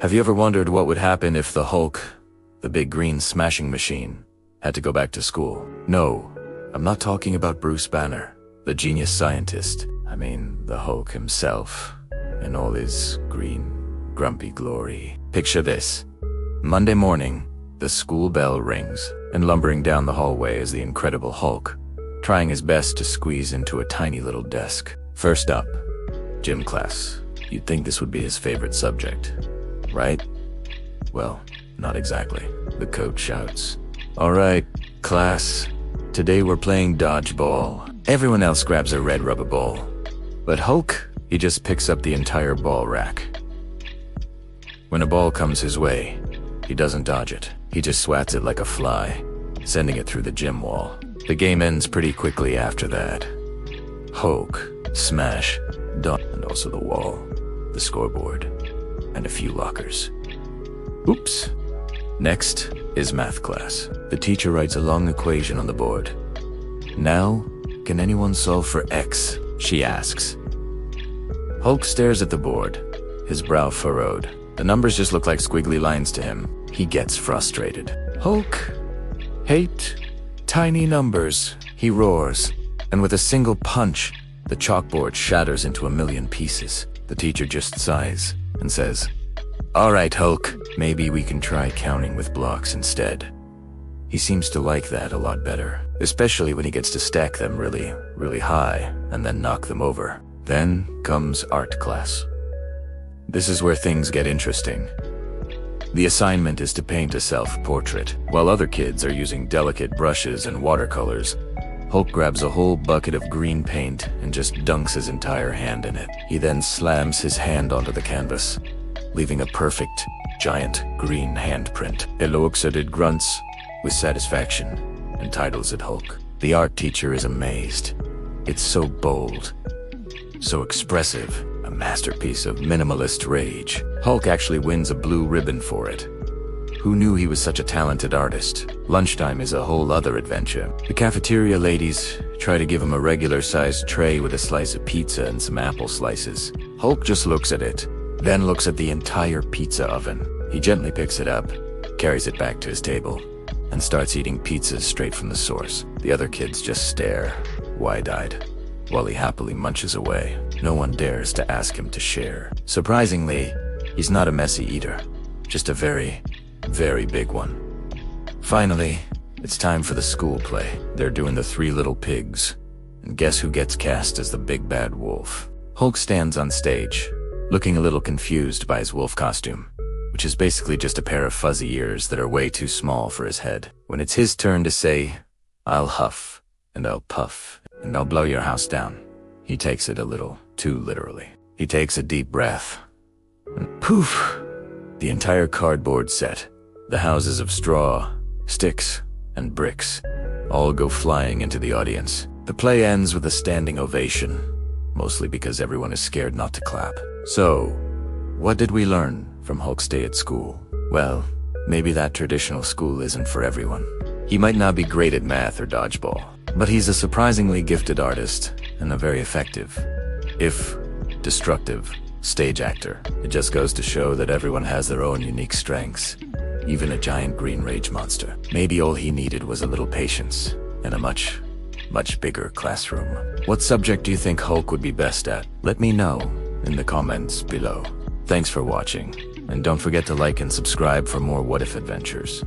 Have you ever wondered what would happen if the Hulk, the big green smashing machine, had to go back to school? No, I'm not talking about Bruce Banner, the genius scientist. I mean, the Hulk himself, in all his green, grumpy glory. Picture this. Monday morning, the school bell rings, and lumbering down the hallway is the Incredible Hulk, trying his best to squeeze into a tiny little desk. First up, gym class. You'd think this would be his favorite subject, right? Well, not exactly. The coach shouts, "All right, class, today we're playing dodgeball." Everyone else grabs a red rubber ball, but Hulk, he just picks up the entire ball rack. When a ball comes his way, he doesn't dodge it. He just swats it like a fly, sending it through the gym wall. The game ends pretty quickly after that. Hulk, smash, dodge, and also the wall, the scoreboard, and a few lockers. Oops. Next is math class. The teacher writes a long equation on the board. "Now, can anyone solve for X?" she asks. Hulk stares at the board, his brow furrowed. The numbers just look like squiggly lines to him. He gets frustrated. "Hulk, hate tiny numbers," he roars, and with a single punch, the chalkboard shatters into a million pieces. The teacher just sighs and says, "All right, Hulk, maybe we can try counting with blocks instead." He seems to like that a lot better, especially when he gets to stack them really, really high and then knock them over. Then comes art class. This is where things get interesting. The assignment is to paint a self-portrait. While other kids are using delicate brushes and watercolors, Hulk grabs a whole bucket of green paint and just dunks his entire hand in it. He then slams his hand onto the canvas, leaving a perfect, giant green handprint. He looks at it, grunts with satisfaction, and titles it Hulk. The art teacher is amazed. It's so bold, so expressive, a masterpiece of minimalist rage. Hulk actually wins a blue ribbon for it. Who knew he was such a talented artist? Lunchtime is a whole other adventure. The cafeteria ladies try to give him a regular-sized tray with a slice of pizza and some apple slices. Hulk just looks at it, then looks at the entire pizza oven. He gently picks it up, carries it back to his table, and starts eating pizzas straight from the source. The other kids just stare, wide-eyed, while he happily munches away. No one dares to ask him to share. Surprisingly, he's not a messy eater, just a very, very big one. Finally, it's time for the school play. They're doing the Three Little Pigs, and guess who gets cast as the big bad wolf? Hulk stands on stage, looking a little confused by his wolf costume, which is basically just a pair of fuzzy ears that are way too small for his head. When it's his turn to say, "I'll huff, and I'll puff, and I'll blow your house down," he takes it a little too literally. He takes a deep breath, and poof, the entire cardboard set, the houses of straw, sticks, and bricks, all go flying into the audience. The play ends with a standing ovation, mostly because everyone is scared not to clap. So, what did we learn from Hulk's day at school? Well, maybe that traditional school isn't for everyone. He might not be great at math or dodgeball, but he's a surprisingly gifted artist and a very effective, if destructive, stage actor. It just goes to show that everyone has their own unique strengths, even a giant green rage monster. Maybe all he needed was a little patience and a much, much bigger classroom. What subject do you think Hulk would be best at? Let me know in the comments below. Thanks for watching, and don't forget to like and subscribe for more What If adventures.